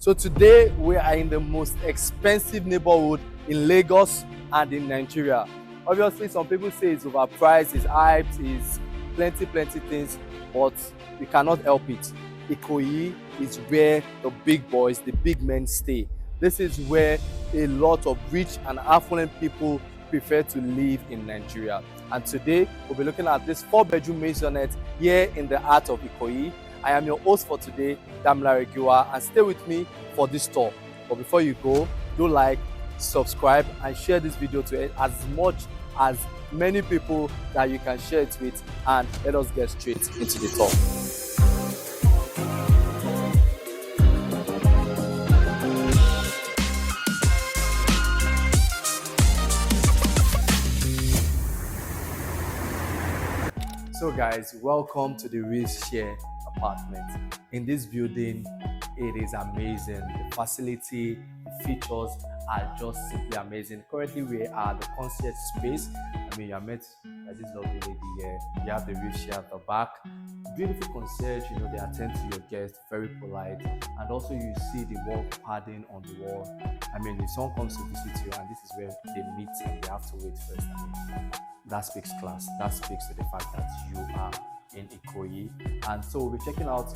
So today we are in the most expensive neighborhood in Lagos and in Nigeria. Obviously, some people say it's overpriced, it's hyped, it's plenty things, but we cannot help it. Ikoyi is where the big boys, the big men stay. This is where a lot of rich and affluent people prefer to live in Nigeria. And today we'll be looking at this 4-bedroom maisonette here in the heart of Ikoyi. I am your host for today, Damilare Giwa, and stay with me for this tour. But before you go, do like, subscribe, and share this video to as many people that you can share it with, and let us get straight into the tour. So guys, welcome to the Rooms Share apartment. In this building, it is amazing. The facility, the features are just simply amazing. Currently, we are at the concierge space. I mean, you are met by this lovely lady here. You have the Rooms Share at the back. Beautiful concierge, they attend to your guests, very polite. And also you see the wall padding on the wall. I mean, if someone comes to visit you and this is where they meet and they have to wait first, I mean, that speaks class. That speaks to the fact that you are in Ikoyi. And so we'll be checking out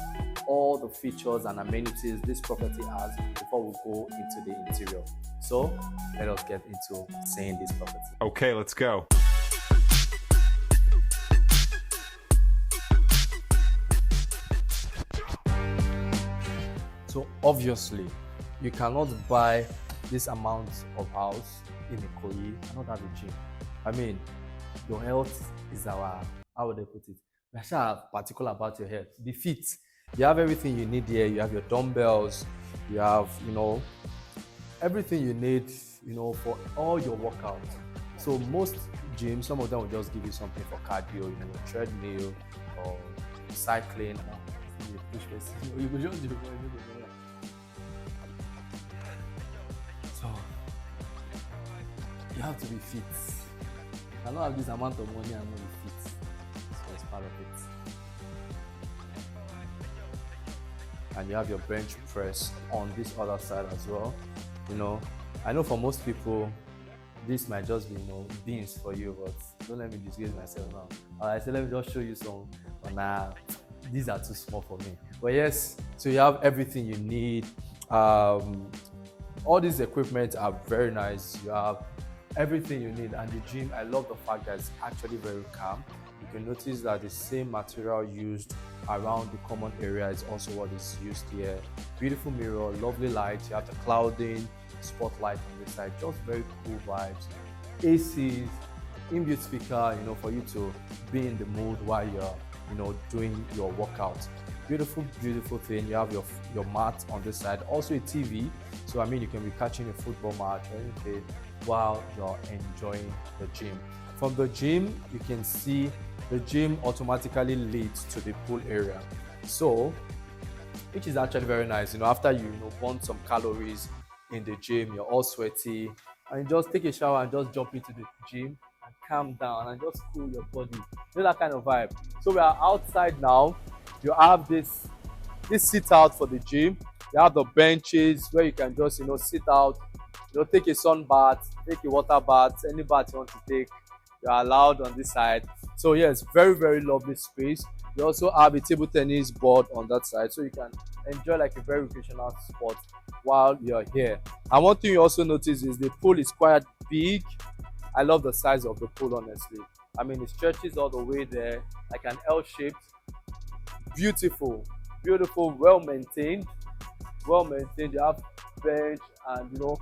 all the features and amenities this property has before we go into the interior. So let us get into seeing this property. Okay, let's go. So obviously, you cannot buy this amount of house in Ikoyi and not have a gym. I mean, your health is how would they put it? We are particular about your health. Be fit. You have everything you need here. You have your dumbbells. You have, everything you need, for all your workouts. So most gyms, some of them will just give you something for cardio, treadmill or cycling. You could just do it. So you have to be fit. I don't have this amount of money and not be fit. So it's part of it. And you have your bench press on this other side as well. I know for most people, this might just be, beans for you, but don't let me disgrace myself now. I said, let me just show you some. Nah, these are too small for me. But yes, so you have everything you need. All these equipment are very nice. You have everything you need, and the gym, I love the fact that it's actually very calm. You can notice that the same material used around the common area is also what is used here. Beautiful mirror, lovely light. You have the clouding, spotlight on this side, just very cool vibes. ACs, inbuilt speaker, for you to be in the mood while you're doing your workout. Beautiful thing. You have your mat on this side, also a TV, so I mean you can be catching a football match or anything while you're enjoying the gym. From the gym, you can see the gym automatically leads to the pool area, so which is actually very nice. After you burn some calories in the gym, you're all sweaty, and you just take a shower and just jump into the gym and calm down and just cool your body. That kind of vibe. So we are outside now. You have this sit out for the gym. You have the benches where you can just sit out, take a sun bath, take a water bath, any bath you want to take, you're allowed on this side. So yes, very lovely space. You also have a table tennis board on that side, so you can enjoy like a very recreational spot while you're here. And one thing you also notice is the pool is quite big. I love the size of the pool, honestly. I mean, it stretches all the way there, like an L shape. Beautiful, well maintained. You have bench and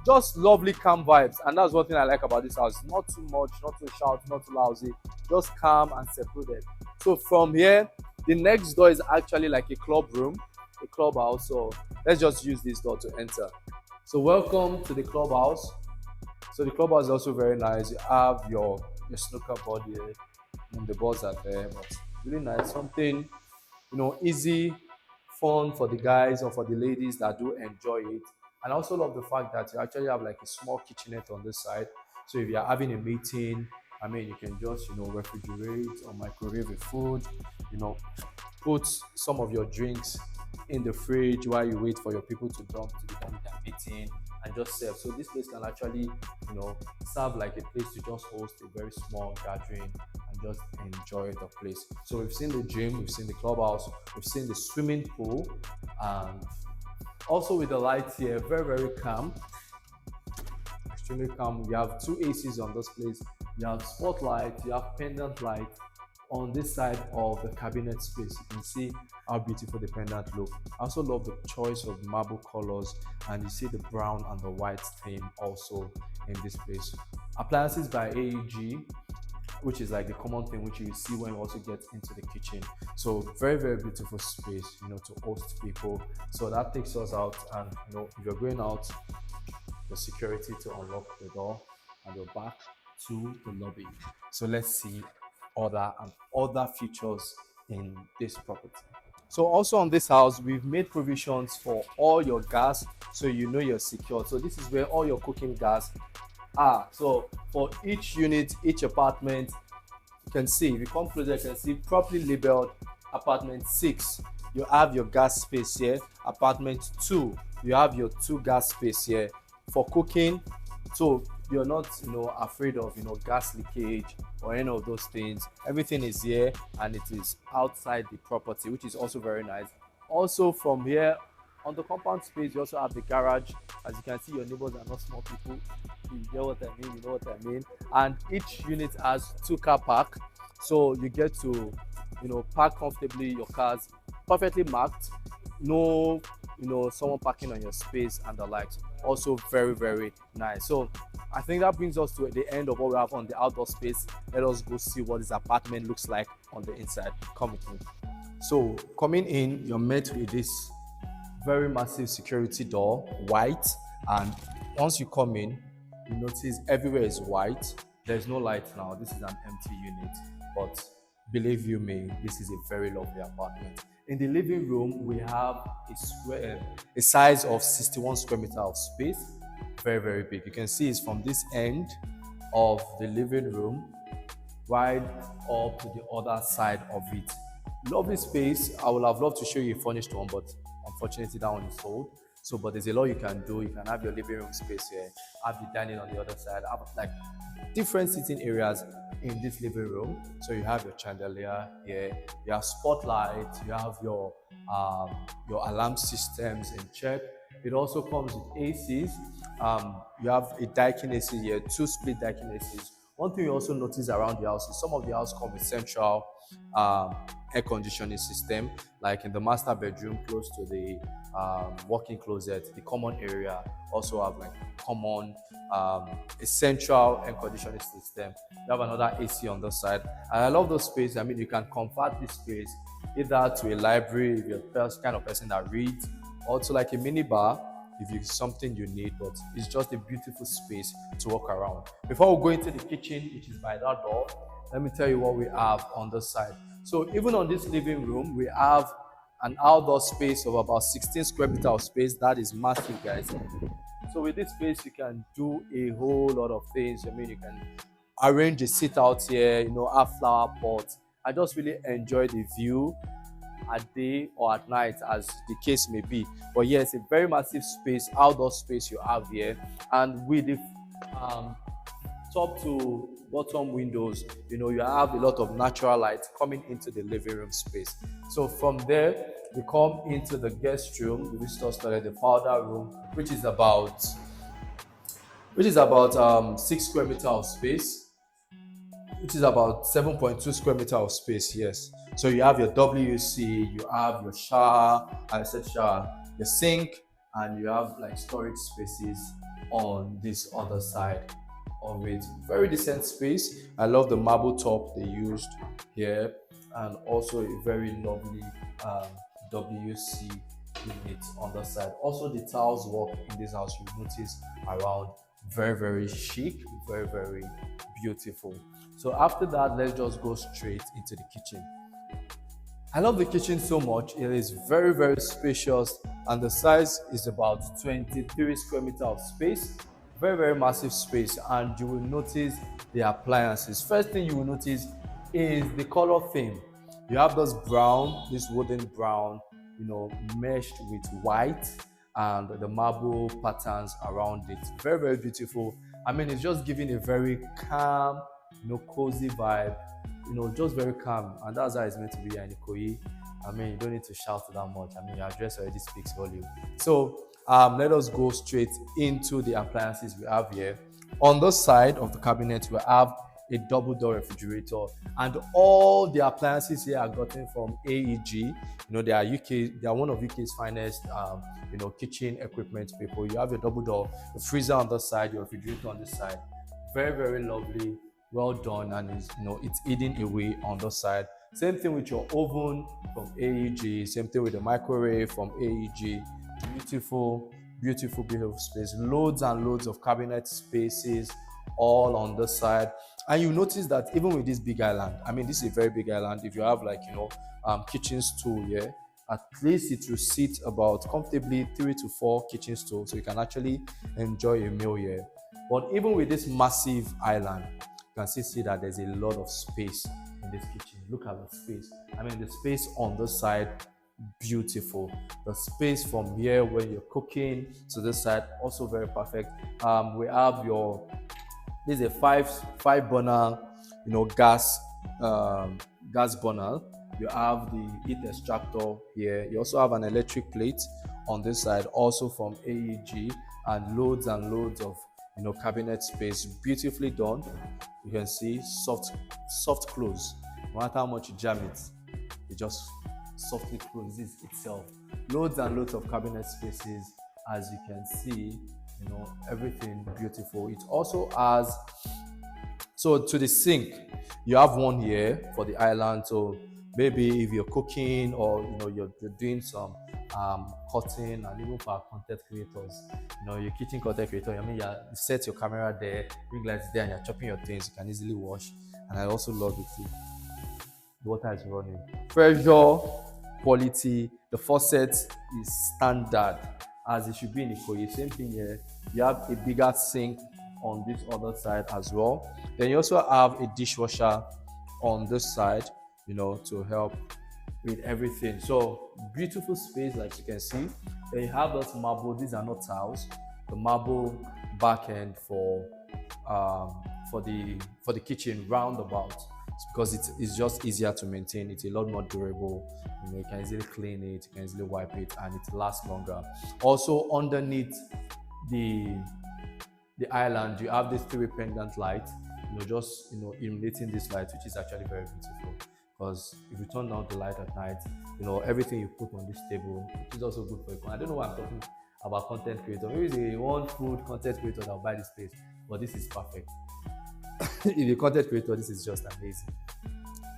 just lovely calm vibes, and that's one thing I like about this house. Not too much, not too shout, not too lousy, just calm and secluded. So from here, the next door is actually like a clubhouse. So let's just use this door to enter. So welcome to the clubhouse. So the clubhouse is also very nice. You have your snooker board here, and the balls are there, but really nice. Something easy, fun for the guys or for the ladies that do enjoy it. And I also love the fact that you actually have like a small kitchenette on this side. So if you're having a meeting, I mean, you can just, refrigerate or microwave the food, put some of your drinks in the fridge while you wait for your people to come to the meeting and just serve. So this place can actually, serve like a place to just host a very small gathering and just enjoy the place. So we've seen the gym, we've seen the clubhouse, we've seen the swimming pool, and also with the lights here, very, very calm, extremely calm. You have two ACs on this place. You have spotlights, you have pendant lights on this side of the cabinet space. You can see how beautiful the pendant look. I also love the choice of marble colors, and you see the brown and the white theme also in this place. Appliances by AEG, which is like the common thing which you see when you also get into the kitchen. So very, very beautiful space, to host people. So that takes us out, and if you're going out, the security to unlock the door, and you're back to the lobby. So let's see other features in this property. So also on this house, we've made provisions for all your gas, so you're secure. So this is where all your cooking gas are. So for each unit, each apartment, you can see, if you come closer, you can see properly labeled apartment 6. You have your gas space here. Apartment 2, you have your 2 gas space here for cooking. So you're not afraid of gas leakage or any of those things. Everything is here, and it is outside the property, which is also very nice. Also from here on the compound space, you also have the garage. As you can see, your neighbors are not small people. You get what I mean, you know what I mean. And each unit has 2 car park, so you get to park comfortably your cars, perfectly marked. No someone parking on your space and the likes. Also very, very nice. So I think that brings us to the end of what we have on the outdoor space. Let us go see what this apartment looks like on the inside. Come with me. So coming in, you're met with this very massive security door, white, and once you come in, you notice everywhere is white. There's no light now. This is an empty unit, but believe you me, this is a very lovely apartment. In the living room, we have a size of 61 square meter of space. Very, very big. You can see it's from this end of the living room right up to the other side of it. Lovely space. I would have loved to show you a furnished one, but unfortunately that one is sold. So, but there's a lot you can do. You can have your living room space here, have the dining on the other side, have like different sitting areas in this living room. So you have your chandelier here, you have spotlights, you have your alarm systems in check. It also comes with ACs. You have a Daikin AC here, 2 split Daikin ACs. One thing you also notice around the house is some of the house come with central air conditioning system, like in the master bedroom close to the walk-in closet. The common area also have like common central air conditioning system. You have another AC on the side, and I love those space. I mean, you can convert this space either to a library if you're the kind of person that reads, or to like a mini bar if it's something you need, but it's just a beautiful space to walk around. Before we go into the kitchen, which is by that door, let me tell you what we have on this side. So even on this living room, we have an outdoor space of about 16 square meter of space. That is massive, guys. So with this space, you can do a whole lot of things. I mean, you can arrange a sit out here, have flower pots. I just really enjoy the view at day or at night, as the case may be. But yes, a very massive space, outdoor space you have here, and with the top to bottom windows, you have a lot of natural light coming into the living room space. So from there, we come into the guest room, the visitor toilet, the powder room, which is about 6 square meter of space, which is about 7.2 square meter of space. Yes. So you have your WC, you have your shower, your sink, and you have like storage spaces on this other side of it. Very decent space. I love the marble top they used here, and also a very lovely WC unit on the side. Also, the tiles work in this house, you notice around, very, very chic, very, very beautiful. So after that, let's just go straight into the kitchen. I love the kitchen so much. It is very, very spacious, and the size is about 23 square meter of space. Very, very massive space, and you will notice the appliances. First thing you will notice is the color theme. You have this brown, this wooden brown meshed with white and the marble patterns around it. Very, very beautiful. I mean, it's just giving a very calm, cozy vibe, just very calm. And that's how it's meant to be in Ikoyi. I mean, you don't need to shout that much. I mean, your address already speaks volume. So let us go straight into the appliances we have here. On the side of the cabinet, we have a double door refrigerator, and all the appliances here are gotten from AEG. They are one of UK's finest kitchen equipment people. You have your double door, the freezer on the side, your refrigerator on this side. Very, very lovely, well done, and it's hidden away on the side. Same thing with your oven from AEG, same thing with the microwave from AEG. Beautiful, beautiful, beautiful space. Loads and loads of cabinet spaces all on the side. And you notice that even with this big island, I mean, this is a very big island. If you have kitchen stool here, at least it will sit about comfortably 3 to 4 kitchen stools, so you can actually enjoy a meal here. But even with this massive island, you can still see that there's a lot of space in this kitchen. Look at the space. I mean, the space on the side, beautiful. The space from here when you're cooking to this side, also very perfect. We have this is a five burner, gas burner. You have the heat extractor here. You also have an electric plate on this side, also from AEG, and loads of cabinet space. Beautifully done. You can see soft close. No matter how much you jam it just softly closes itself. Loads and loads of cabinet spaces, as you can see. Everything beautiful. It also has, so to the sink, you have one here for the island. So maybe if you're cooking or you're doing some cutting, and even for our content creators, your kitchen content creator, I mean, you set your camera there, ring lights there, and you're chopping your things, you can easily wash. And I also love it too. The water is running. Pressure, quality, the faucet is standard, as it should be in Ikoyi. Same thing here. You have a bigger sink on this other side as well. Then you also have a dishwasher on this side, to help with everything. So beautiful space, like you can see. Then you have those marble. These are not tiles. The marble back end for the kitchen roundabout. It's because it's just easier to maintain. It's a lot more durable. You can easily clean it, you can easily wipe it, and it lasts longer. Also, underneath the island, you have this 3 pendant light, just illuminating this light, which is actually very beautiful. Because if you turn down the light at night, everything you put on this table, which is also good for you. I don't know why I'm talking about content creator. Maybe it's a one food content creator that will buy this place, but this is perfect. If you're a content creator, this is just amazing.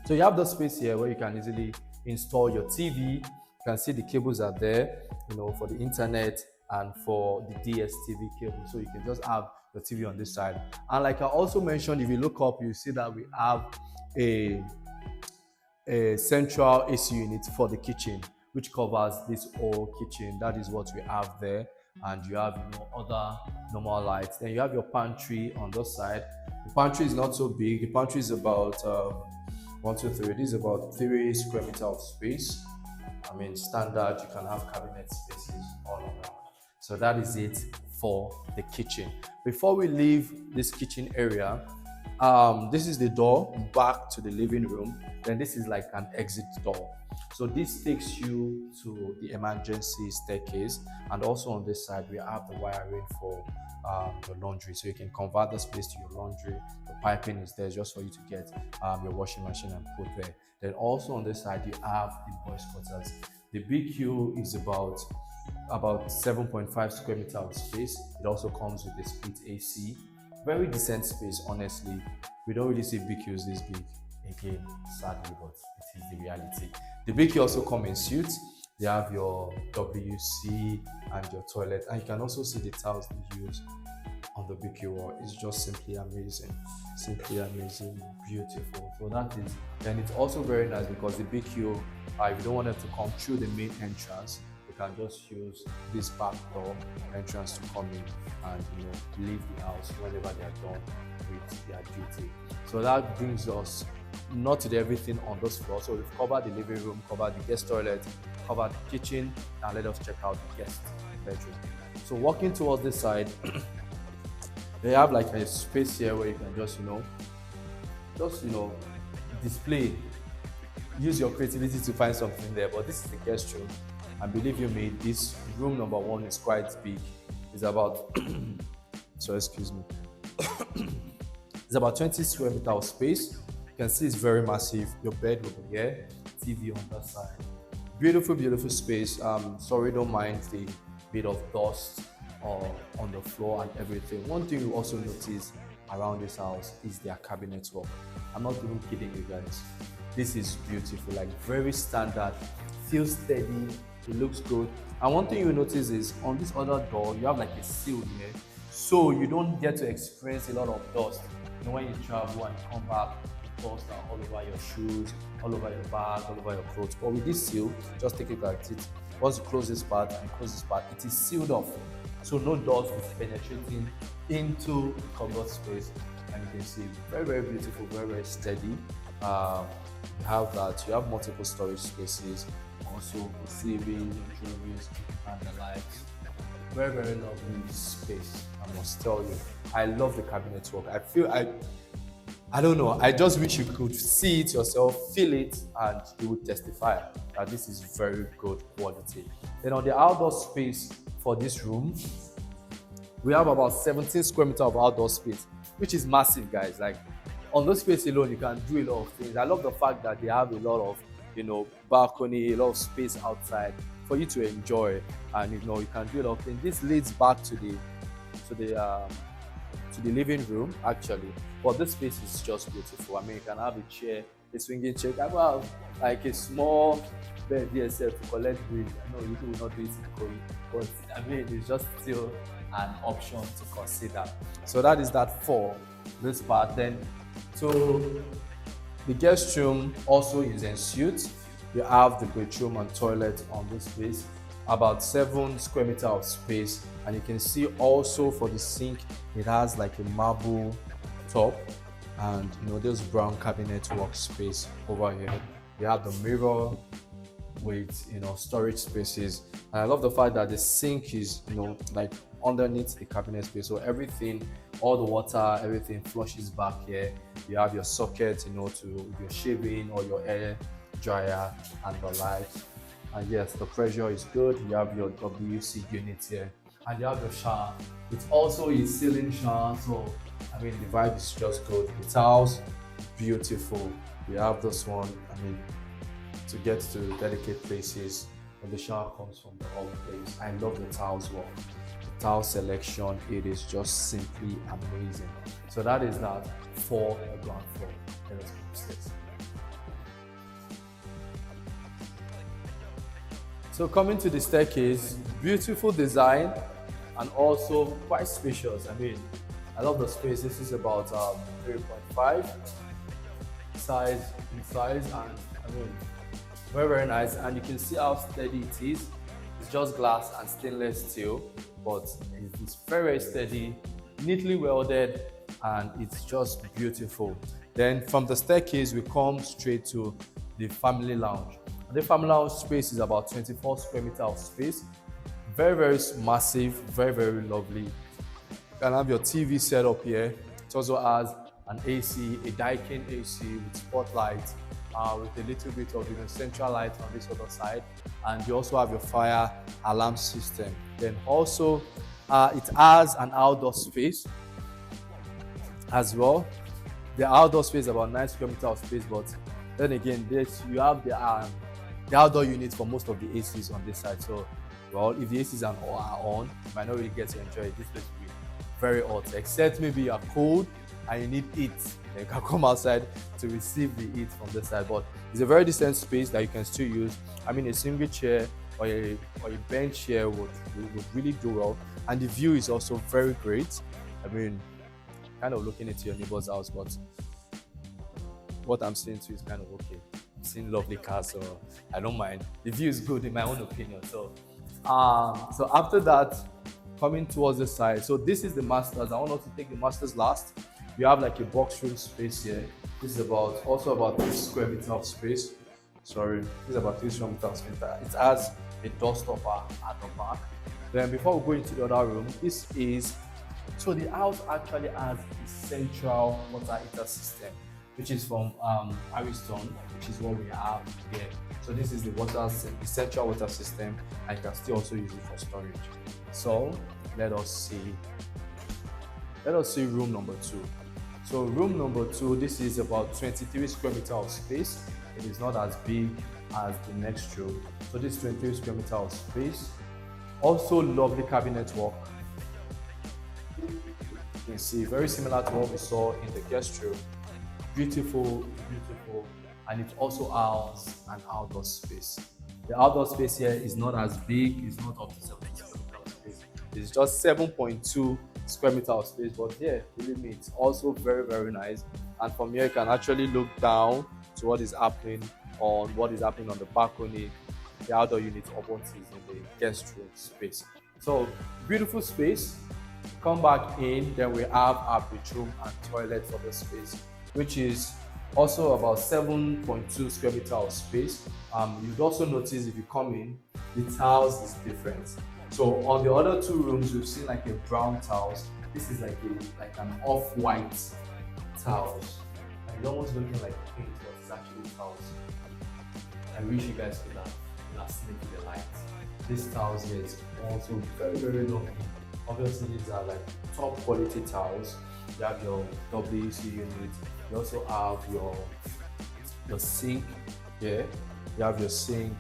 So you have the space here where you can easily install your TV. You can see the cables are there, for the internet and for the DSTV cable. So you can just have the TV on this side. And like I also mentioned, if you look up, you see that we have a central AC unit for the kitchen, which covers this whole kitchen. That is what we have there. And you have other normal lights. Then you have your pantry on this side. The pantry is not so big. The pantry is about 1, 2, 3. This is about 3 square meters of space. I mean, standard. You can have cabinet spaces all around. So that is it for the kitchen. Before we leave this kitchen area, this is the door back to the living room. Then this is like an exit door. So this takes you to the emergency staircase, and also on this side we have the wiring for the laundry, so you can convert the space to your laundry. The piping is there just for you to get your washing machine and put there. Then also on this side you have the boys' quarters. The BQ is about 7.5 square meters of space. It also comes with a split AC. Very decent space, honestly. We don't really see BQs this big. Again, sadly, but it is the reality. The BQ also come in suits. They have your WC and your toilet, and you can also see the tiles they use on the BQ wall. It's just simply amazing, beautiful. So that is, and it's also very nice because the BQ, if you don't want it to come through the main entrance, you can just use this back door entrance to come in and leave the house whenever they are done with their duty. So that brings us not to everything on this floor. So we've covered the living room, covered the guest toilet, covered the kitchen, and let us check out the guest bedroom. So walking towards this side, they have like a space here where you can just display, use your creativity to find something there. But this is the guest room, and believe you me, this room number 1 is quite big. It's about so excuse me. It's about 20 square meter of space. You can see it's very massive. Your bed over here, TV on that side. Beautiful, beautiful space. Sorry, don't mind the bit of dust on the floor and everything. One thing you also notice around this house is their cabinet work. I'm not even kidding you guys. This is beautiful, like very standard, feels steady, it looks good. And one thing you notice is on this other door, you have like a seal here, so you don't get to experience a lot of dust. When you travel and come back, dust are all over your shoes, all over your bag, all over your clothes. But with this seal, just take a look at it. Once you close this part and close this part, it is sealed off. So no dust is penetrating into the cupboard space. And you can see very, very beautiful, very, very steady. You have that. You have multiple storage spaces, also receiving, jewelries, and the likes. Very, very lovely space, I must tell you. I love the cabinet work. I don't know, I just wish you could see it yourself, feel it, and you would testify that this is very good quality. Then on the outdoor space for this room, we have about 17 square meters of outdoor space, which is massive, guys. Like on this space alone, you can do a lot of things. I love the fact that they have a lot of, balcony, a lot of space outside for you to enjoy, and you can do a lot of things. This leads back to the living room actually, but this space is just beautiful. I mean, you can have a chair, a swinging chair. I have like a small bed here to collect breeze. I know you will not do it in Ikoyi, but I mean, it's just still an option to consider. So that is that for this part. Then, so the guest room also is ensuite. You have the bedroom and toilet on this space, about 7 square meters of space, and you can see also for the sink it has like a marble top, and this brown cabinet workspace over here. You have the mirror with storage spaces, and I love the fact that the sink is like underneath the cabinet space, so everything, all the water, everything flushes back here. You have your socket to your shaving or your hair dryer and the lights. And yes, the pressure is good. You have your WC unit here, and you have your shower. It's also a ceiling shower, so I mean the vibe is just good. The towels, beautiful. We have this one. I mean, to get to delicate places, when the shower comes from the old place. I love the towels work. The towel selection, it is just simply amazing. So that is that for the ground floor. Let us go upstairs. So coming to the staircase, beautiful design and also quite spacious. I mean, I love the space. This is about 3.5 size in size, and I mean, very, very nice. And you can see how steady it is. It's just glass and stainless steel, but it's very, very steady, neatly welded, and it's just beautiful. Then from the staircase, we come straight to the family lounge. The family lounge space is about 24 square meters of space. Very, very massive, very, very lovely. You can have your TV set up here. It also has an AC, a Daikin AC with spotlights, with a little bit of central light on this other side. And you also have your fire alarm system. Then also, it has an outdoor space as well. The outdoor space is about 9 square meters of space, but then again, you have the outdoor units for most of the ACs on this side. So, well, if the ACs are on, you might not really get to enjoy it. This place will be very hot, except maybe you are cold and you need heat. You can come outside to receive the heat from this side. But it's a very decent space that you can still use. I mean, a single chair or a bench chair would really do well. And the view is also very great. I mean, kind of looking into your neighbor's house, but what I'm seeing too is kind of okay. I'm seeing lovely cars, so I don't mind. The view is good in my own opinion. So after that, coming towards the side, so this is the masters. I want us to take the masters last. You have like a box room space here. This is also about 3 square meter of space. Sorry, this is about 3 square meter of space. It has a door stopper at the back. Then before we go into the other room, so the house actually has a central water heater system, which is from Ariston, which is what we have here. So this is the central water system, and you can still also use it for storage. So let us see room number 2. So room number 2, this is about 23 square meter of space. It is not as big as the next room. So this 23 square meter of space. Also lovely cabinet work. You can see very similar to what we saw in the guest room. Beautiful, and it also has an outdoor space. The outdoor space here is not as big, it's not up to 7 square meter of space. It's just 7.2 square meter of space, but here, believe me, it's also very, very nice. And from here, you can actually look down to what is happening on the balcony, the outdoor unit opens in the guest room space. So beautiful space. Come back in, then we have our bedroom and toilet for the space, which is also about 7.2 square meter of space. You'd also notice if you come in, the tiles is different. So on the other 2 rooms, we've seen like a brown tiles. This is like an off-white tiles. And it's almost looking like paint, but it's actually tiles. I wish you guys could have seen it with the lights. This tiles here is also very, very lovely. Obviously, these are like top quality tiles. You have your WC unit. You also have your sink here. You have your sink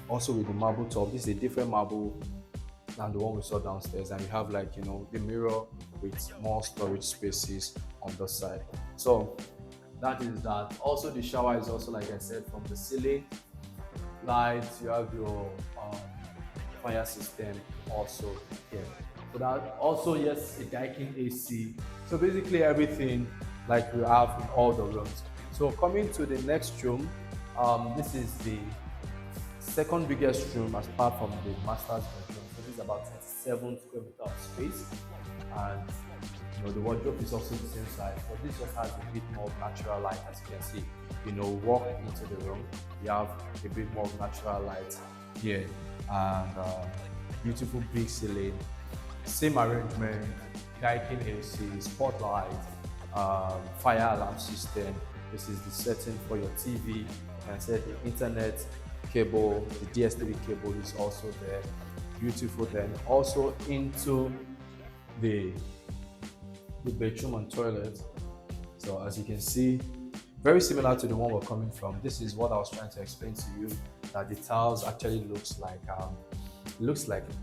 also with the marble top. This is a different marble than the one we saw downstairs, and you have like the mirror with more storage spaces on the side. So that is that. Also, the shower is also, like I said, from the ceiling. Lights. You have your fire system also here. So that also, yes, a Daikin AC. So basically everything like we have in all the rooms. So coming to the next room, this is the second biggest room apart from the master's bedroom. So this is about 27 square meter of space, and the wardrobe is also the same size, but this just has a bit more natural light. As you can see, walk into the room, you have a bit more natural light here, and beautiful big ceiling, same arrangement, Daikin AC, spotlight, fire alarm system. This is the setting for your TV. You can set the internet cable, the DSTV cable is also there. Beautiful. Then also into the bedroom and toilet. So as you can see, very similar to the one we're coming from. This is what I was trying to explain to you, that the tiles actually looks like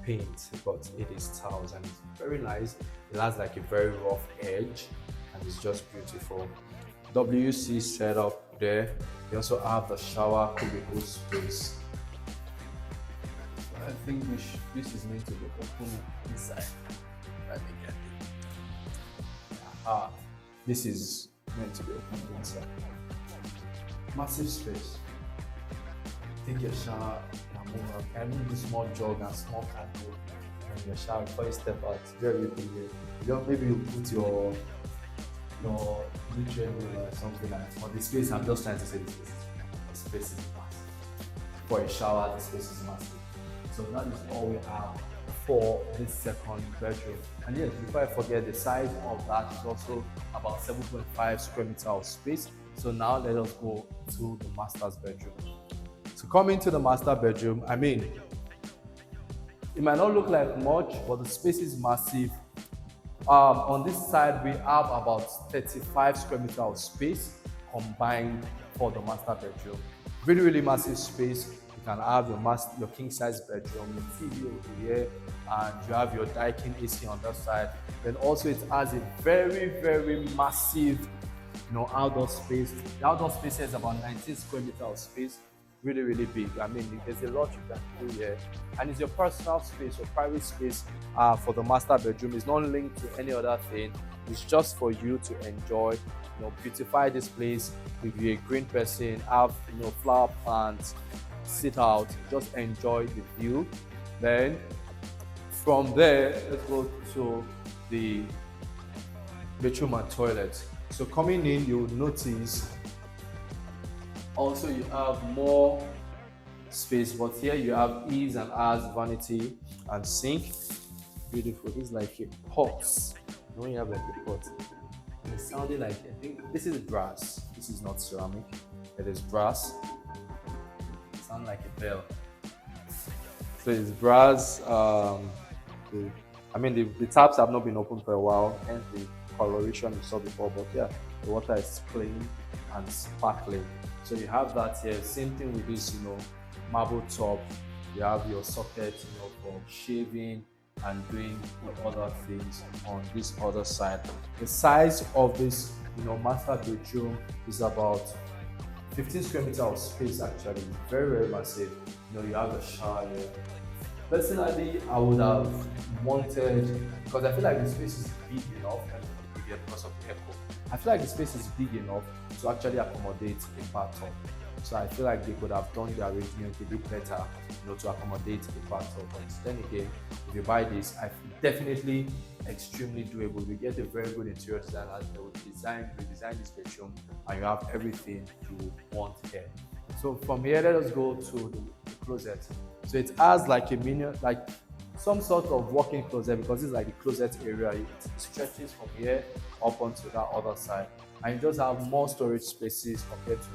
paint, but it is tiles, and it's very nice. It has like a very rough edge, and it's just beautiful. WC setup there. You also have the shower cubicle space. So I think this is meant to be open inside. Let me get it. This is meant to be open inside. Massive space. Take your shower and move out. I mean, this small jug and small candle in your shower before you step out. It's very big. Maybe you put your nutrient or something like that. On the space, I'm just trying to say the space is massive. For a shower, the space is massive. So that is all we have for this second bedroom. And yes, before I forget, the size of that is also about 7.5 square meter of space. So now let us go to the master's bedroom. So coming to the master bedroom, I mean, it might not look like much, but the space is massive. On this side, we have about 35 square meter of space combined for the master bedroom. Really, really massive space. You can have your king size bedroom, your TV over here, and you have your Daikin AC on that side. Then also it has a very, very massive, outdoor space. The outdoor space is about 19 square meter of space. Really, really big. I mean, there's a lot you can do here, and it's your personal space, your private space for the master bedroom. It's not linked to any other thing. It's just for you to enjoy, beautify this place. If you're a green person, have flower plants, sit out, just enjoy the view. Then from there, let's go to the bedroom and toilet. So coming in, you'll notice also you have more space, but here you have eaves and as vanity and sink. Beautiful. This is like a pot. When you have like a pot, and it's sounding like, I think this is brass. This is not ceramic. It is brass. It sounds like a bell. So it's brass. The taps have not been open for a while, hence the coloration you saw before. But yeah, the water is clean and sparkling. So you have that here. Same thing with this, marble top. You have your socket, for shaving and doing other things on this other side. The size of this, master bedroom is about 15 square meters of space. Actually, very, very massive. You have a shower here. Personally, I would have wanted, because I feel like the space is big enough, because of the echo. I feel like the space is big enough to actually accommodate a bathtub. So I feel like they could have done the arrangement a bit better, to accommodate the bathtub. But then again, if you buy this, I definitely extremely doable. You get a very good interior designer. They will redesign this bedroom, and you have everything you want here. So from here, let us go to the closet. So it has like a mini, like some sort of walk-in closet, because it's like the closet area. It stretches from here up onto that other side, and you just have more storage spaces compared to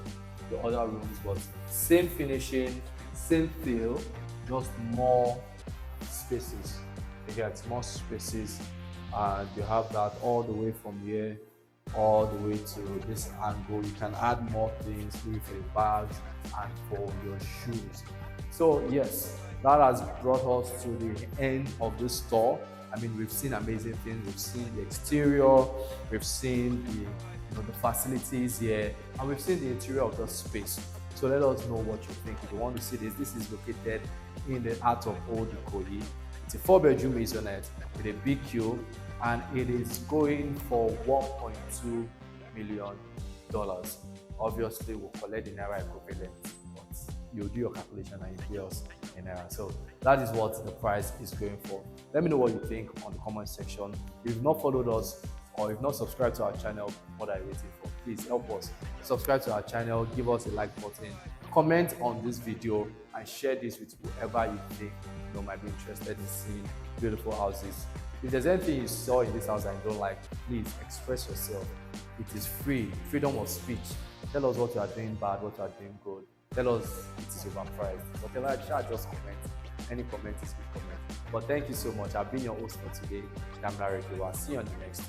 the other rooms, but same finishing, same feel, just more spaces. You get more spaces, and you have that all the way from here all the way to this angle. You can add more things, maybe for your bags and for your shoes. So yes, that has brought us to the end of this store. We've seen amazing things. We've seen the exterior, we've seen the facilities here, and we've seen the interior of the space. So let us know what you think. If you want to see this is located in the heart of Old Ikoyi. It's a 4-bedroom maisonette with a BQ, and it is going for $1.2 million. Obviously, we'll collect the Naira equivalent, but you'll do your calculation and you pay us in Naira. So that is what the price is going for. Let me know what you think on the comment section. If you've not followed us or if not subscribed to our channel, what are you waiting for? Please help us. Subscribe to our channel, give us a like button, comment on this video, and share this with whoever you think might be interested in seeing beautiful houses. If there's anything you saw in this house and you don't like, please express yourself. It is free, freedom of speech. Tell us what you are doing bad, what you are doing good. Tell us it is overpriced. Whatever, just comment. Any comment is good comment. But thank you so much. I've been your host for today. I'm Larry. I'll see you on the next